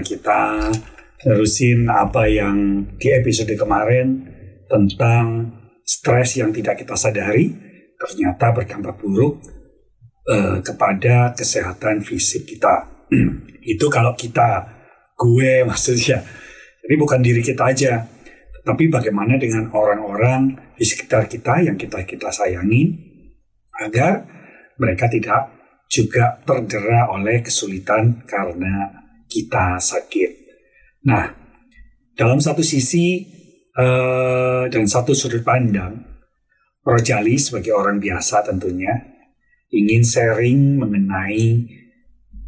kita terusin apa yang di episode kemarin tentang stres yang tidak kita sadari ternyata berdampak buruk kepada kesehatan fisik kita. Itu kalau gue maksudnya. Jadi bukan diri kita aja, tetapi bagaimana dengan orang-orang di sekitar kita yang kita sayangin agar mereka tidak juga terdera oleh kesulitan karena kita sakit. Nah, dalam satu sisi dan satu sudut pandang, Rojali sebagai orang biasa tentunya ingin sharing mengenai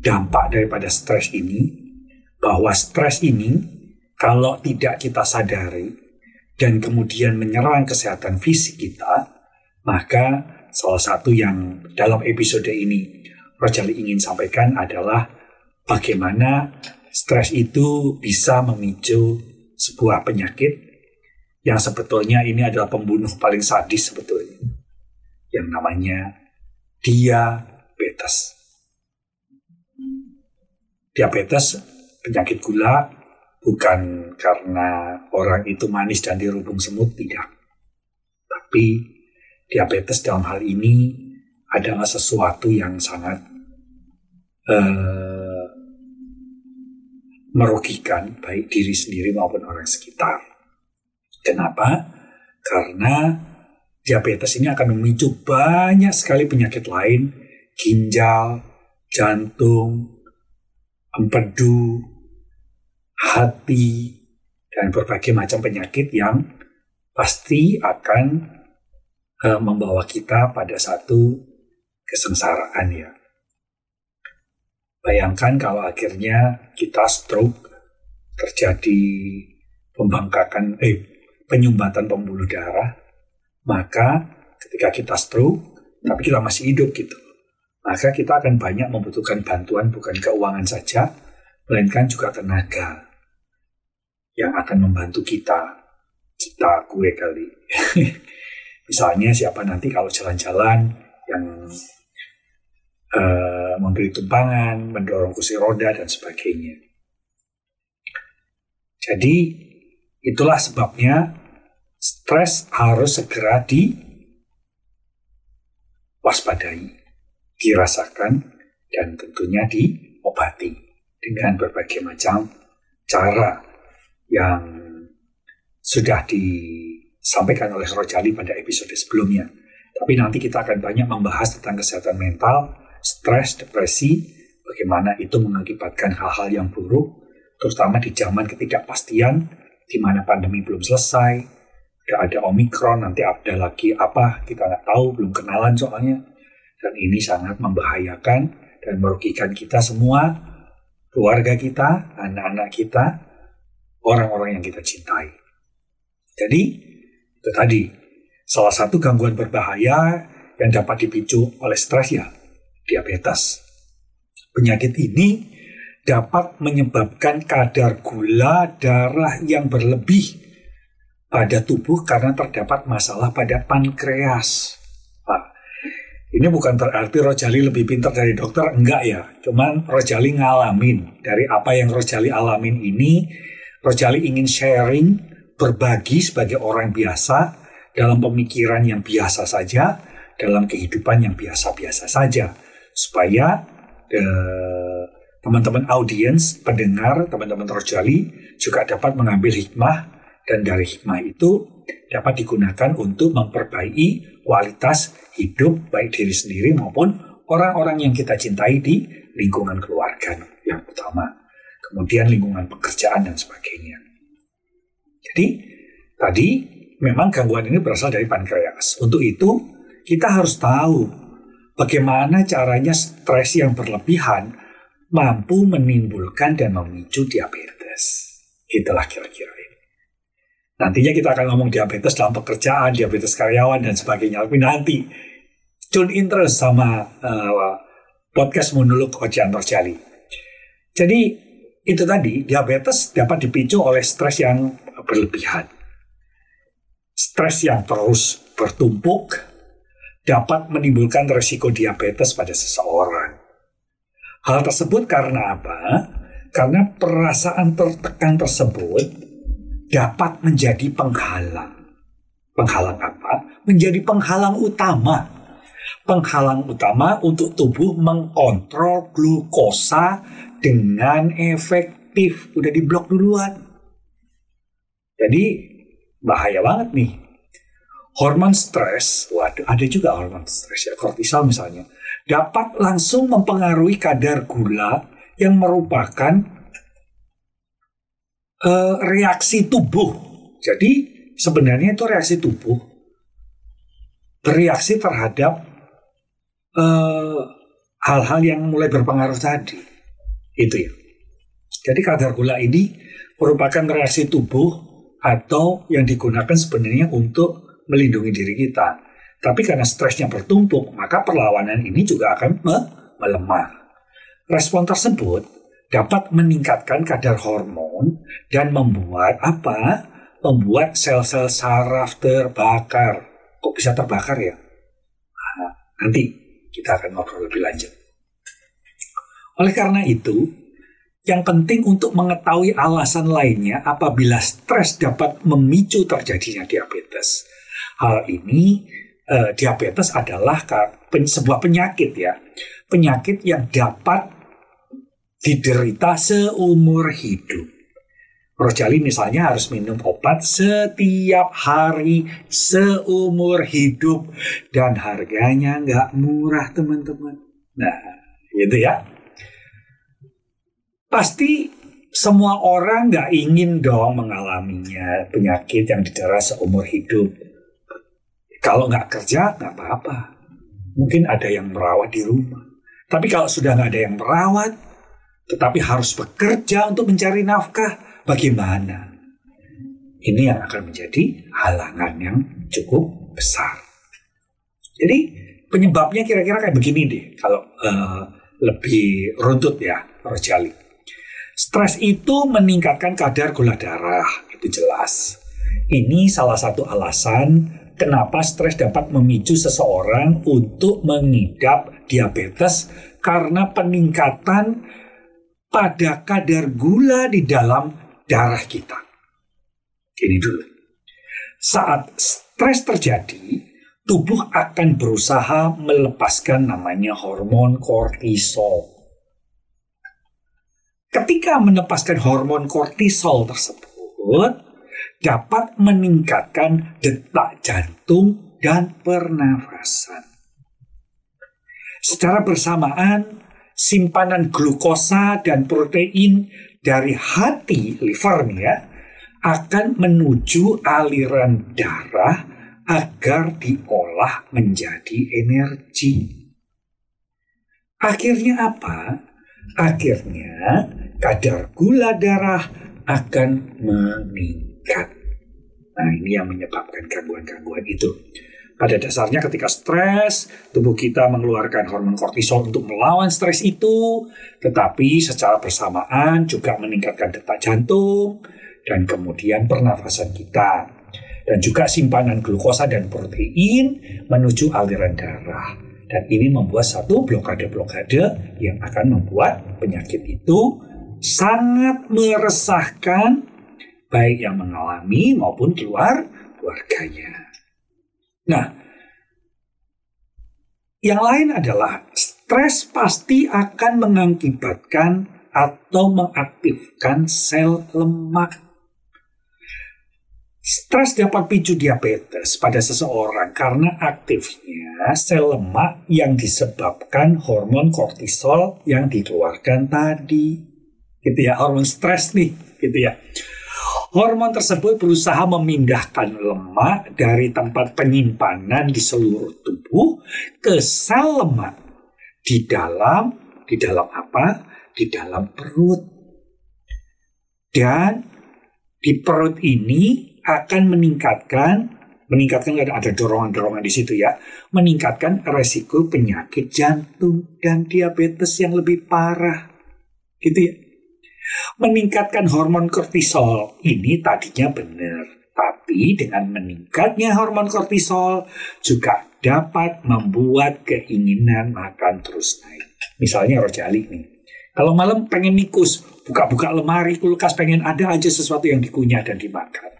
dampak daripada stres ini, bahwa stres ini kalau tidak kita sadari dan kemudian menyerang kesehatan fisik kita, maka salah satu yang dalam episode ini Rojali ingin sampaikan adalah bagaimana stres itu bisa memicu sebuah penyakit yang sebetulnya ini adalah pembunuh paling sadis sebetulnya, yang namanya diabetes. Diabetes, penyakit gula, bukan karena orang itu manis dan dirubung semut, tidak. Tapi diabetes dalam hal ini adalah sesuatu yang sangat merugikan baik diri sendiri maupun orang sekitar. Kenapa? Karena diabetes ini akan memicu banyak sekali penyakit lain, ginjal, jantung, empedu, hati, dan berbagai macam penyakit yang pasti akan membawa kita pada satu kesengsaraan ya. Bayangkan kalau akhirnya kita stroke, terjadi penyumbatan pembuluh darah, maka ketika kita stroke, tapi kita masih hidup gitu, maka kita akan banyak membutuhkan bantuan bukan keuangan saja, melainkan juga tenaga yang akan membantu kita gue kali. Misalnya siapa nanti kalau jalan-jalan yang memberi tumpangan, mendorong kursi roda dan sebagainya. Jadi itulah sebabnya stres harus segera diwaspadai, dirasakan, dan tentunya diobati dengan berbagai macam cara yang sudah disampaikan oleh Rojali pada episode sebelumnya. Tapi nanti kita akan banyak membahas tentang kesehatan mental, stres, depresi, bagaimana itu mengakibatkan hal-hal yang buruk, terutama di zaman ketidakpastian, di mana pandemi belum selesai, udah ada Omikron, nanti ada lagi apa, kita nggak tahu, belum kenalan soalnya. Dan ini sangat membahayakan dan merugikan kita semua, keluarga kita, anak-anak kita, orang-orang yang kita cintai. Jadi, itu tadi, salah satu gangguan berbahaya yang dapat dipicu oleh stres ya, diabetes. Penyakit ini dapat menyebabkan kadar gula darah yang berlebih pada tubuh karena terdapat masalah pada pankreas. Nah, ini bukan berarti Rojali lebih pintar dari dokter, enggak ya. Cuman Rojali ngalamin. Dari apa yang Rojali alamin ini, Rojali ingin sharing, berbagi sebagai orang biasa, dalam pemikiran yang biasa saja, dalam kehidupan yang biasa-biasa saja. Supaya teman-teman audiens, pendengar, teman-teman Rojali juga dapat mengambil hikmah, dan dari hikmah itu dapat digunakan untuk memperbaiki kualitas hidup baik diri sendiri maupun orang-orang yang kita cintai di lingkungan keluarga yang utama, kemudian lingkungan pekerjaan dan sebagainya. Jadi tadi memang gangguan ini berasal dari pankreas. Untuk itu kita harus tahu bagaimana caranya stres yang berlebihan mampu menimbulkan dan memicu diabetes. Itulah kira-kira ini. Nantinya kita akan ngomong diabetes dalam pekerjaan, diabetes karyawan dan sebagainya. Tapi nanti tune in terus sama podcast monolog Ocean Rojali. Jadi itu tadi, diabetes dapat dipicu oleh stres yang berlebihan. Stres yang terus bertumpuk dapat menimbulkan risiko diabetes pada seseorang. Hal tersebut karena apa? Karena perasaan tertekan tersebut dapat menjadi penghalang. Penghalang apa? Menjadi penghalang utama. Penghalang utama untuk tubuh mengontrol glukosa dengan efektif. Udah diblok duluan. Jadi bahaya banget nih. Hormon stres, waduh ada juga hormon stres ya, kortisol misalnya, dapat langsung mempengaruhi kadar gula yang merupakan reaksi tubuh. Jadi sebenarnya itu reaksi tubuh bereaksi terhadap hal-hal yang mulai berpengaruh tadi. Itu ya. Jadi kadar gula ini merupakan reaksi tubuh atau yang digunakan sebenarnya untuk melindungi diri kita. Tapi karena stresnya bertumpuk, maka perlawanan ini juga akan melemah. Respon tersebut dapat meningkatkan kadar hormon dan membuat apa? Membuat sel-sel saraf terbakar. Kok bisa terbakar ya? Nah, nanti kita akan ngobrol lebih lanjut. Oleh karena itu, yang penting untuk mengetahui alasan lainnya apabila stres dapat memicu terjadinya diabetes. Hal ini, diabetes adalah sebuah penyakit ya. Penyakit yang dapat diderita seumur hidup. Rojali misalnya harus minum obat setiap hari seumur hidup. Dan harganya nggak murah teman-teman. Nah, gitu ya. Pasti semua orang nggak ingin dong mengalaminya penyakit yang didera seumur hidup. Kalau nggak kerja, nggak apa-apa. Mungkin ada yang merawat di rumah. Tapi kalau sudah nggak ada yang merawat, tetapi harus bekerja untuk mencari nafkah, bagaimana? Ini yang akan menjadi halangan yang cukup besar. Jadi penyebabnya kira-kira kayak begini deh. Kalau lebih runtut ya, Rojali. Stres itu meningkatkan kadar gula darah, itu jelas. Ini salah satu alasan kenapa stres dapat memicu seseorang untuk mengidap diabetes karena peningkatan pada kadar gula di dalam darah kita. Ini dulu. Saat stres terjadi, tubuh akan berusaha melepaskan namanya hormon kortisol. Ketika melepaskan hormon kortisol tersebut, dapat meningkatkan detak jantung dan pernafasan. Secara bersamaan, simpanan glukosa dan protein dari hati, liver nih ya, akan menuju aliran darah agar diolah menjadi energi. Akhirnya apa? Akhirnya kadar gula darah akan meningkat. Nah, ini yang menyebabkan gangguan-gangguan itu. Pada dasarnya ketika stres, tubuh kita mengeluarkan hormon kortisol untuk melawan stres itu, tetapi secara bersamaan juga meningkatkan detak jantung dan kemudian pernafasan kita. Dan juga simpanan glukosa dan protein menuju aliran darah. Dan ini membuat satu blokade-blokade yang akan membuat penyakit itu sangat meresahkan baik yang mengalami maupun keluarganya. Nah, yang lain adalah stres pasti akan mengakibatkan atau mengaktifkan sel lemak. Stres dapat picu diabetes pada seseorang karena aktifnya sel lemak yang disebabkan hormon kortisol yang dikeluarkan tadi. Gitu ya, hormon stres nih, gitu ya. Hormon tersebut berusaha memindahkan lemak dari tempat penyimpanan di seluruh tubuh ke sel lemak di dalam apa? Di dalam perut. Dan di perut ini akan meningkatkan ada dorongan-dorongan di situ ya, meningkatkan resiko penyakit jantung dan diabetes yang lebih parah. Gitu ya. Meningkatkan hormon kortisol ini tadinya benar, tapi dengan meningkatnya hormon kortisol juga dapat membuat keinginan makan terus naik. Misalnya Rojali nih, kalau malam pengen nikus, buka-buka lemari, kulkas, pengen ada aja sesuatu yang dikunyah dan dimakan.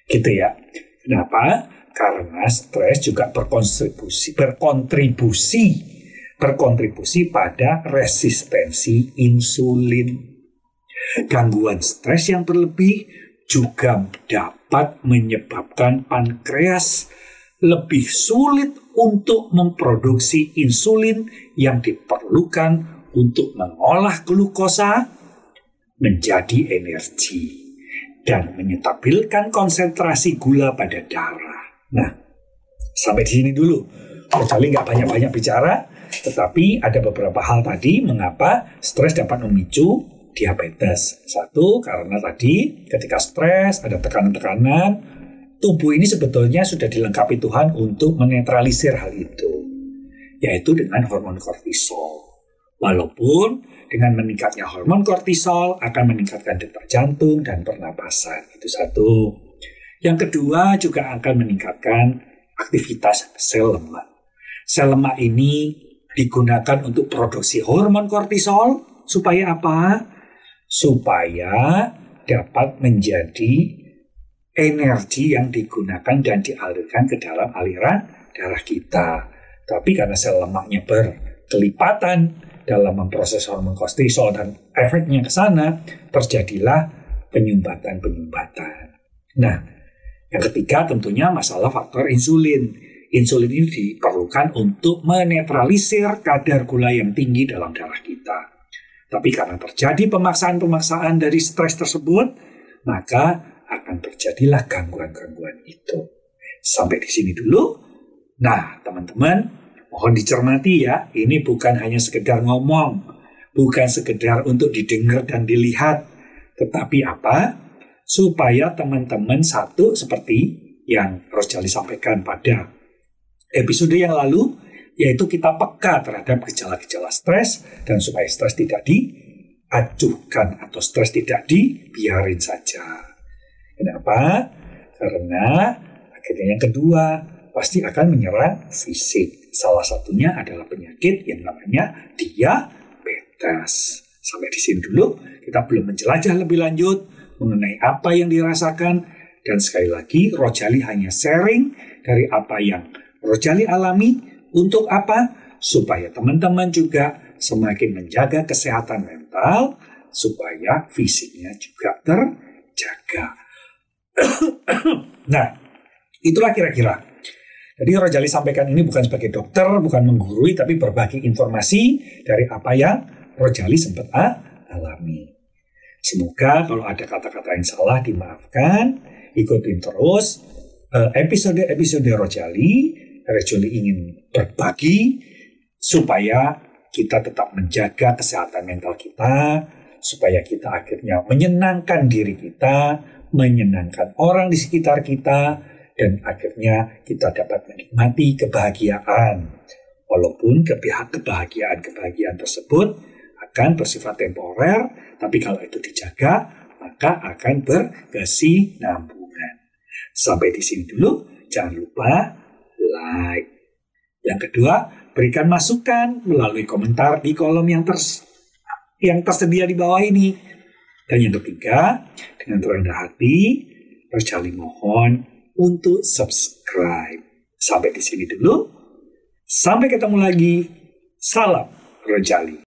Gitu ya. Kenapa? Karena stres juga berkontribusi pada resistensi insulin. Gangguan stres yang berlebih juga dapat menyebabkan pankreas lebih sulit untuk memproduksi insulin yang diperlukan untuk mengolah glukosa menjadi energi dan menstabilkan konsentrasi gula pada darah. Nah, sampai di sini dulu. Rojali nggak banyak-banyak bicara, tetapi ada beberapa hal tadi mengapa stres dapat memicu diabetes. Satu, karena tadi ketika stres ada tekanan-tekanan, tubuh ini sebetulnya sudah dilengkapi Tuhan untuk menetralisir hal itu, yaitu dengan hormon kortisol. Walaupun dengan meningkatnya hormon kortisol akan meningkatkan detak jantung dan pernapasan. Itu satu. Yang kedua juga akan meningkatkan aktivitas sel lemak. Sel lemak ini digunakan untuk produksi hormon kortisol supaya apa? Supaya dapat menjadi energi yang digunakan dan dialirkan ke dalam aliran darah kita. Tapi karena sel lemaknya berkelipatan dalam memproses hormon kortisol dan efeknya ke sana, terjadilah penyumbatan. Nah, yang ketiga tentunya masalah faktor insulin. Insulin ini diperlukan untuk menetralisir kadar gula yang tinggi dalam darah kita. Tapi karena terjadi pemaksaan-pemaksaan dari stres tersebut, maka akan terjadilah gangguan-gangguan itu. Sampai di sini dulu. Nah, teman-teman, mohon dicermati ya, ini bukan hanya sekedar ngomong, bukan sekedar untuk didengar dan dilihat, tetapi apa? Supaya teman-teman satu seperti yang Rojali sampaikan pada episode yang lalu, yaitu kita peka terhadap gejala-gejala stres, dan supaya stres tidak diacuhkan atau stres tidak dibiarin saja. Kenapa? Karena akhirnya yang kedua pasti akan menyerang fisik. Salah satunya adalah penyakit yang namanya diabetes. Sampai di sini dulu, kita belum menjelajah lebih lanjut mengenai apa yang dirasakan. Dan sekali lagi, Rojali hanya sharing dari apa yang Rojali alami. Untuk apa? Supaya teman-teman juga semakin menjaga kesehatan mental, supaya fisiknya juga terjaga. Nah, itulah kira-kira. Jadi Rojali sampaikan ini bukan sebagai dokter, bukan menggurui, tapi berbagi informasi dari apa yang Rojali sempat alami. Semoga kalau ada kata-kata yang salah dimaafkan. Ikutin terus episode-episode Rojali. Rojali ingin berbagi supaya kita tetap menjaga kesehatan mental kita, supaya kita akhirnya menyenangkan diri kita, menyenangkan orang di sekitar kita, dan akhirnya kita dapat menikmati kebahagiaan. Walaupun kebahagiaan tersebut akan bersifat temporer, tapi kalau itu dijaga, maka akan berkesinambungan. Sampai di sini dulu, jangan lupa like. Yang kedua, berikan masukan melalui komentar di kolom yang tersedia di bawah ini. Dan yang ketiga, dengan rendah hati, Rojali mohon untuk subscribe. Sampai di sini dulu. Sampai ketemu lagi. Salam Rojali.